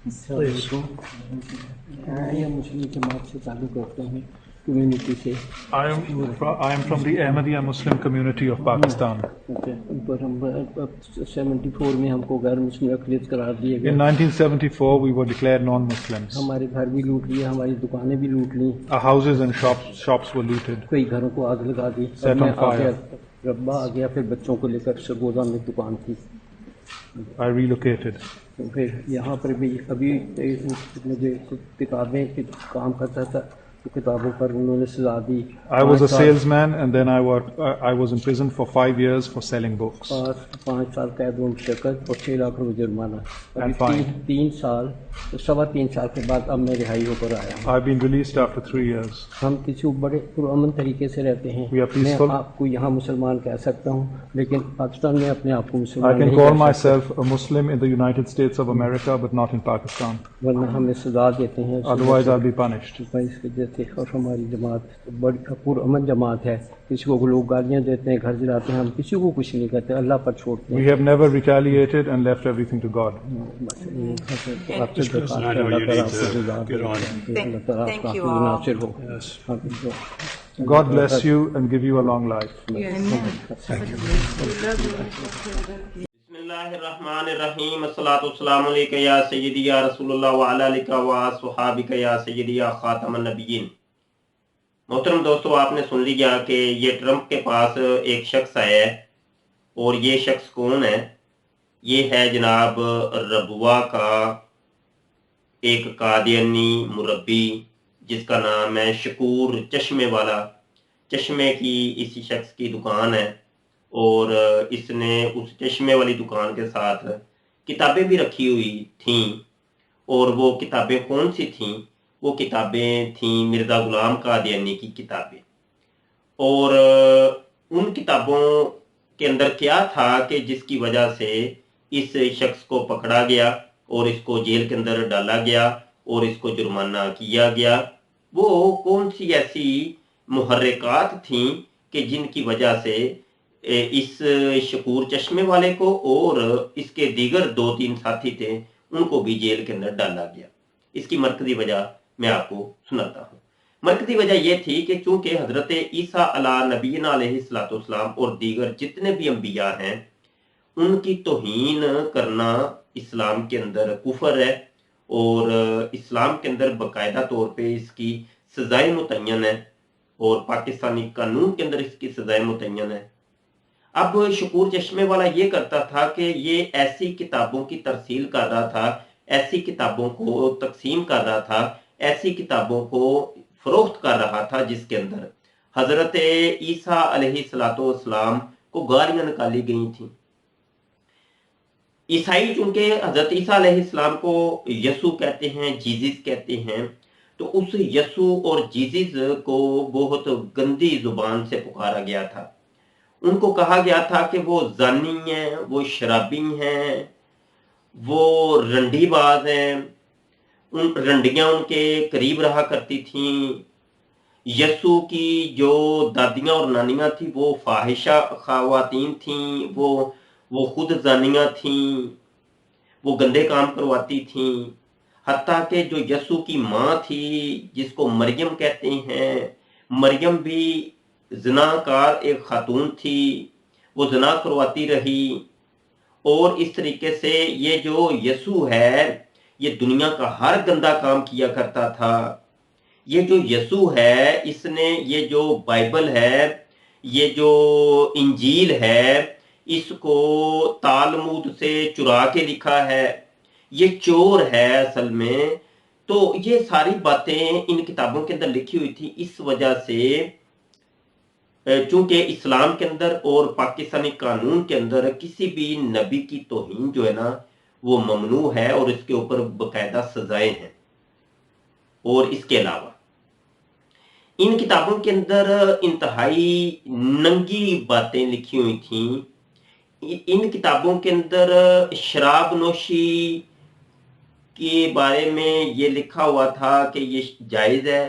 Please. یہ مسلم جماعت سے تعلق رکھتے ہیں کمیونٹی سے I am from the Ahmadiyya Muslim community of Pakistan. پر ہم 74 میں ہم کو غیر مسلم اقلیت قرار دیے In گئے 1974, we were declared non-Muslims. ہمارے گھر بھی لوٹ لیے ہماری دکانیں بھی لوٹ لیں Our houses and shops were looted. کئی گھروں کو آگ لگا دی Set میں on آ گیا fire. ربا آ گیا پھر بچوں کو لے کر سرگودا میں دکان تھی I relocated. تو پھر یہاں پر بھی ابھی مجھے کتابیں کام کرتا تھا تو کتابوں پر انہوں نے سزا دی I was a salesman, and then I was in prison for 5 years for selling books. 5 سال قید و مشقت اور 6 لاکھ روپے جرمانہ ابھی And fine. 3 سال 3.25 سال کے بعد اب میں رہائی ہو کر آیا ہوں I've been released after 3 years. ہم کسی بڑے پرامن طریقے سے رہتے ہیں We are میں peaceful. آپ کو یہاں مسلمان کہہ سکتا ہوں لیکن پاکستان میں اپنے آپ کو I مسلمان can نہیں call کہہ سکتا myself a Muslim in the United States of America, but not in Pakistan. ورنہ ہمیں سزا دیتے ہیں Otherwise, I'll be punished. اس وجہ سے اور ہماری جماعت بڑی پرامن جماعت ہے کسی کو لوگ گالیاں دیتے ہیں گھر جلاتے ہیں ہم کسی کو کچھ نہیں کرتے اللہ پر چھوڑتے We ہیں have never retaliated and left everything to God. بس یہ آپ سے درخواست I ہے know اللہ you تعالیٰ need آپ کو to جزا دے get on. اللہ تعالیٰ آپ Thank کا you all. Nasir who Yes. God bless you and give you a long life. بسم اللہ الرحمن الرحیم الصلاۃ والسلام علیکہ یا سیدی یا رسول اللہ وعلی آلک و اصحابک یا سیدی یا خاتم النبیین۔ محترم دوستو، آپ نے سن لیا کہ یہ ٹرمپ کے پاس ایک شخص آیا ہے، اور یہ شخص کون ہے؟ یہ ہے جناب ربوہ کا ایک قادیانی مربی جس کا نام ہے شکور چشمے والا۔ چشمے کی اسی شخص کی دکان ہے، اور اس نے اس چشمے والی دکان کے ساتھ کتابیں بھی رکھی ہوئی تھیں، اور وہ کتابیں کون سی تھیں؟ وہ کتابیں تھیں مرزا غلام قادیانی کی کتابیں۔ اور ان کتابوں کے اندر کیا تھا کہ جس کی وجہ سے اس شخص کو پکڑا گیا اور اس کو جیل کے اندر ڈالا گیا اور اس کو جرمانہ کیا گیا؟ وہ کون سی ایسی محرکات تھیں کہ جن کی وجہ سے اس شکور چشمے والے کو اور اس کے دیگر 2-3 ساتھی تھے ان کو بھی جیل کے اندر ڈالا گیا؟ اس کی مرکزی وجہ میں آپ کو سناتا ہوں۔ مرکزی وجہ یہ تھی کہ چونکہ حضرت عیسیٰ علیہ نبینا علیہ السلام اور دیگر جتنے بھی انبیاء ہیں ان کی توہین کرنا اسلام کے اندر کفر ہے، اور اسلام کے اندر باقاعدہ طور پہ اس کی سزائیں متعین ہے، اور پاکستانی قانون کے اندر اس کی سزائیں متعین ہے۔ اب شکور چشمے والا یہ کرتا تھا کہ یہ ایسی کتابوں کی ترسیل کر رہا تھا، ایسی کتابوں کو تقسیم کر رہا تھا، ایسی کتابوں کو فروخت کر رہا تھا جس کے اندر حضرت عیسیٰ علیہ السلام کو گالیاں نکالی گئی تھیں۔ عیسائی چونکہ حضرت عیسیٰ علیہ السلام کو یسوع کہتے ہیں، جیزس کہتے ہیں، تو اس یسوع اور جیزس کو بہت گندی زبان سے پکارا گیا تھا۔ ان کو کہا گیا تھا کہ وہ زانی ہیں، وہ شرابی ہیں، وہ رنڈی باز ہیں، ان رنڈیاں ان کے قریب رہا کرتی تھیں۔ یسوع کی جو دادیاں اور نانیاں تھیں وہ فاحشہ خواتین تھیں، وہ خود زانیاں تھیں، وہ گندے کام کرواتی تھیں۔ حتیٰ کہ جو یسوع کی ماں تھی جس کو مریم کہتے ہیں، مریم بھی زناکار ایک خاتون تھی، وہ زنا کرواتی رہی۔ اور اس طریقے سے یہ جو یسوع ہے یہ دنیا کا ہر گندا کام کیا کرتا تھا۔ یہ جو یسوع ہے اس نے یہ جو بائبل ہے، یہ جو انجیل ہے، اس کو تالمود سے چرا کے لکھا ہے، یہ چور ہے اصل میں۔ تو یہ ساری باتیں ان کتابوں کے اندر لکھی ہوئی تھی۔ اس وجہ سے چونکہ اسلام کے اندر اور پاکستانی قانون کے اندر کسی بھی نبی کی توہین جو ہے نا وہ ممنوع ہے، اور اس کے اوپر باقاعدہ سزائیں ہیں۔ اور اس کے علاوہ ان کتابوں کے اندر انتہائی ننگی باتیں لکھی ہوئی تھیں۔ ان کتابوں کے اندر شراب نوشی کے بارے میں یہ لکھا ہوا تھا کہ یہ جائز ہے۔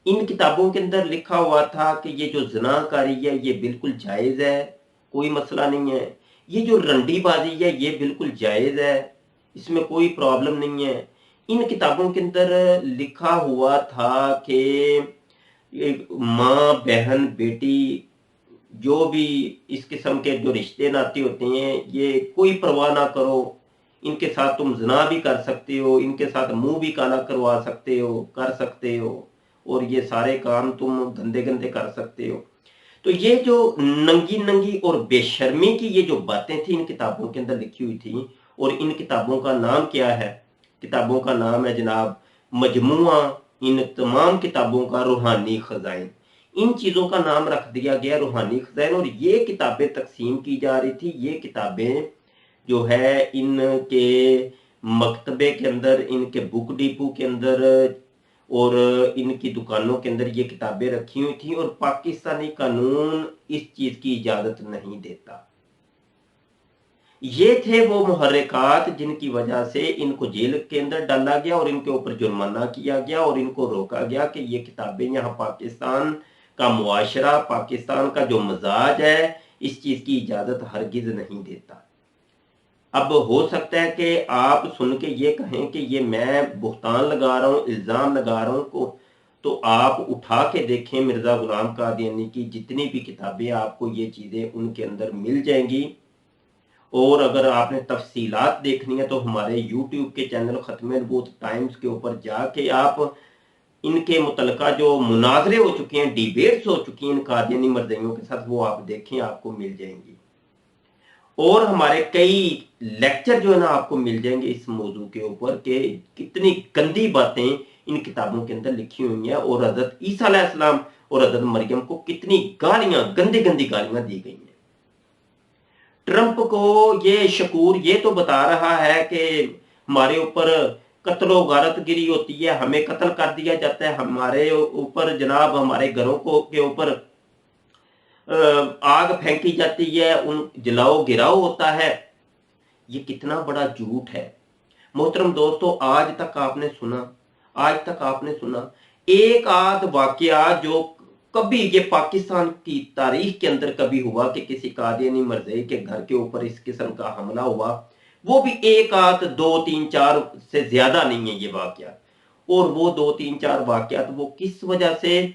ان کتابوں کے اندر لکھا ہوا تھا کہ یہ جو زنا کاری ہے یہ بالکل جائز ہے، کوئی مسئلہ نہیں ہے۔ یہ جو رنڈی بازی ہے یہ بالکل جائز ہے، اس میں کوئی پرابلم نہیں ہے. ان کتابوں کے اندر لکھا ہوا تھا کہ ماں بہن بیٹی جو بھی اس قسم کے جو رشتے ناتے ہوتے ہیں یہ کوئی پرواہ نہ کرو، ان کے ساتھ تم زنا بھی کر سکتے ہو، ان کے ساتھ منہ بھی کالا کروا سکتے ہو، کر سکتے ہو، اور یہ سارے کام تم گندے گندے کر سکتے ہو. تو یہ جو ننگی ننگی اور بے شرمی کی یہ جو باتیں تھیں ان کتابوں کے اندر لکھی ہوئی تھیں. اور ان کتابوں کا نام کیا ہے؟ کتابوں کا نام ہے جناب مجموعہ ان تمام کتابوں کا روحانی خزائن. ان چیزوں کا نام رکھ دیا گیا روحانی خزائن، اور یہ کتابیں تقسیم کی جا رہی تھی. یہ کتابیں جو ہے ان کے مکتبے کے اندر، ان کے بک ڈیپو کے اندر اور ان کی دکانوں کے اندر یہ کتابیں رکھی ہوئی تھیں، اور پاکستانی قانون اس چیز کی اجازت نہیں دیتا. یہ تھے وہ محرکات جن کی وجہ سے ان کو جیل کے اندر ڈالا گیا اور ان کے اوپر جرمانہ کیا گیا اور ان کو روکا گیا کہ یہ کتابیں یہاں پاکستان کا معاشرہ، پاکستان کا جو مزاج ہے اس چیز کی اجازت ہرگز نہیں دیتا. اب ہو سکتا ہے کہ آپ سن کے یہ کہیں کہ یہ میں بہتان لگا رہا ہوں، الزام لگا رہا ہوں تو آپ اٹھا کے دیکھیں مرزا غلام قادیانی کی جتنی بھی کتابیں، آپ کو یہ چیزیں ان کے اندر مل جائیں گی. اور اگر آپ نے تفصیلات دیکھنی ہے تو ہمارے یوٹیوب کے چینل ختم نبوت ٹائمز کے اوپر جا کے آپ ان کے متعلقہ جو مناظرے ہو چکے ہیں، ڈیبیٹس ہو چکی ہیں ان قادیانی مرزائیوں کے ساتھ، وہ آپ دیکھیں، آپ کو مل جائیں گی. اور ہمارے کئی لیکچر جو ہے نا آپ کو مل جائیں گے اس موضوع کے اوپر کہ کتنی گندی باتیں ان کتابوں کے اندر لکھی ہوئی ہیں، اور حضرت عیسیٰ علیہ السلام اور حضرت مریم کو کتنی گالیاں، گندی گندی گالیاں دی گئی ہیں. ٹرمپ کو یہ شکور یہ تو بتا رہا ہے کہ ہمارے اوپر قتل و غارت گری ہوتی ہے، ہمیں قتل کر دیا جاتا ہے، ہمارے اوپر جناب ہمارے گھروں کے اوپر آگ پھینکی جاتی ہے، ان جلاؤ گراؤ ہوتا ہے. یہ کتنا بڑا جھوٹ ہے. محترم دوستو، آج تک آپ نے سنا ایک آدھ واقعہ جو کبھی یہ پاکستان کی تاریخ کے اندر کبھی ہوا کہ کسی قادیانی مرزائی کے گھر کے اوپر اس قسم کا حملہ ہوا؟ وہ بھی ایک آدھ 2 3 4 سے زیادہ نہیں ہے یہ واقعات. اور وہ 2 3 4 واقعات وہ کس وجہ سے؟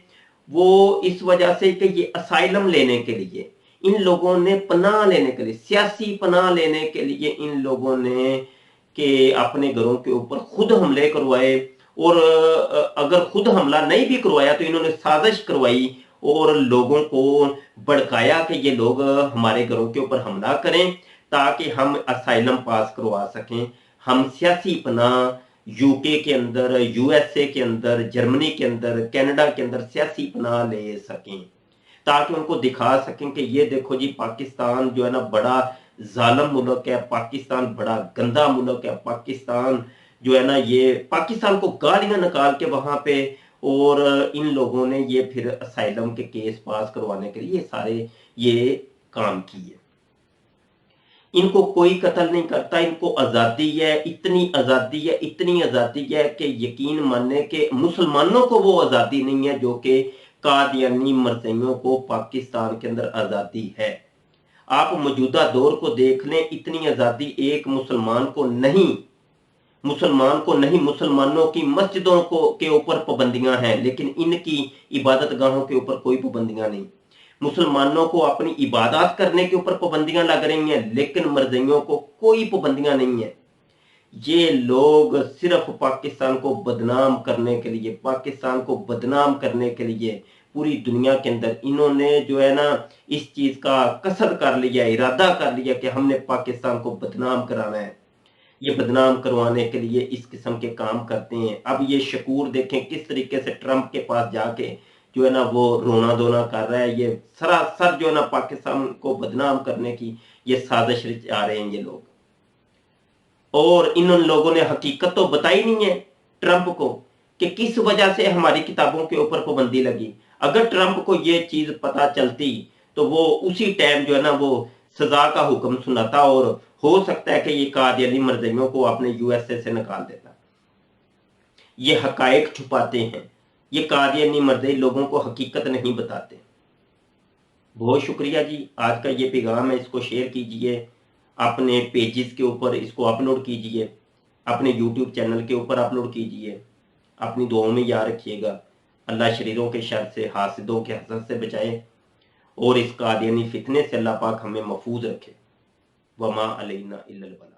وہ اس وجہ سے کہ یہ اسائلم لینے کے لیے ان لوگوں نے پناہ لینے کے لیے، سیاسی پناہ لینے کے لیے ان لوگوں نے کہ اپنے گھروں کے اوپر خود حملے کروائے. اور اگر خود حملہ نہیں بھی کروایا تو انہوں نے سازش کروائی اور لوگوں کو بھڑکایا کہ یہ لوگ ہمارے گھروں کے اوپر حملہ کریں تاکہ ہم اسائلم پاس کروا سکیں، ہم سیاسی پناہ یو کے کے اندر، یو ایس اے کے اندر، جرمنی کے اندر، کینیڈا کے اندر سیاسی پناہ لے سکیں، تاکہ ان کو دکھا سکیں کہ یہ دیکھو جی پاکستان جو ہے نا بڑا ظالم ملک ہے، پاکستان بڑا گندا ملک ہے، پاکستان جو ہے نا یہ پاکستان کو گالیاں نکال کے وہاں پہ. اور ان لوگوں نے یہ پھر اسائلم کے کیس پاس کروانے کے لیے سارے یہ کام کیے. ان کو کوئی قتل نہیں کرتا، ان کو آزادی ہے، اتنی آزادی ہے کہ یقین ماننے کہ مسلمانوں کو وہ آزادی نہیں ہے جو کہ قادیانی مرزائیوں کو پاکستان کے اندر آزادی ہے. آپ موجودہ دور کو دیکھ لیں، اتنی آزادی ایک مسلمان کو نہیں. مسلمانوں کی مسجدوں کے اوپر پابندیاں ہیں لیکن ان کی عبادت گاہوں کے اوپر کوئی پابندیاں نہیں. مسلمانوں کو اپنی عبادات کرنے کے اوپر پابندیاں لگ رہی ہیں لیکن مرزائیوں کو کوئی پابندیاں نہیں ہیں. یہ لوگ صرف پاکستان کو بدنام کرنے کے لیے پوری دنیا کے اندر انہوں نے جو ہے نا اس چیز کا قصد کر لیا، ارادہ کر لیا کہ ہم نے پاکستان کو بدنام کرانا ہے. یہ بدنام کروانے کے لیے اس قسم کے کام کرتے ہیں. اب یہ شکور دیکھیں کس طریقے سے ٹرمپ کے پاس جا کے جو ہے نا وہ رونا دھونا کر رہا ہے. یہ سراسر جو ہے نا پاکستان کو بدنام کرنے کی یہ سازش رچا رہے ہیں یہ لوگ. اور ان لوگوں نے حقیقت تو بتائی نہیں ہے ٹرمپ کو کہ کس وجہ سے ہماری کتابوں کے اوپر پابندی لگی. اگر ٹرمپ کو یہ چیز پتا چلتی تو وہ اسی ٹائم جو ہے نا وہ سزا کا حکم سناتا اور ہو سکتا ہے کہ یہ قادیانی مرزائیوں کو اپنے یو ایس اے سے نکال دیتا. یہ حقائق چھپاتے ہیں، یہ قادیانی مرزائی لوگوں کو حقیقت نہیں بتاتے. بہت شکریہ جی. آج کا یہ پیغام ہے، اس کو شیئر کیجئے، اپنے پیجز کے اوپر اس کو اپلوڈ کیجئے. اپنے یوٹیوب چینل کے اوپر اپلوڈ کیجئے. اپنی دعاؤں میں یاد رکھیے گا. اللہ شریروں کے شر سے، حاسدوں کے حسد سے بچائے اور اس قادیانی فتنے سے اللہ پاک ہمیں محفوظ رکھے. وما علینا الا البلاغ.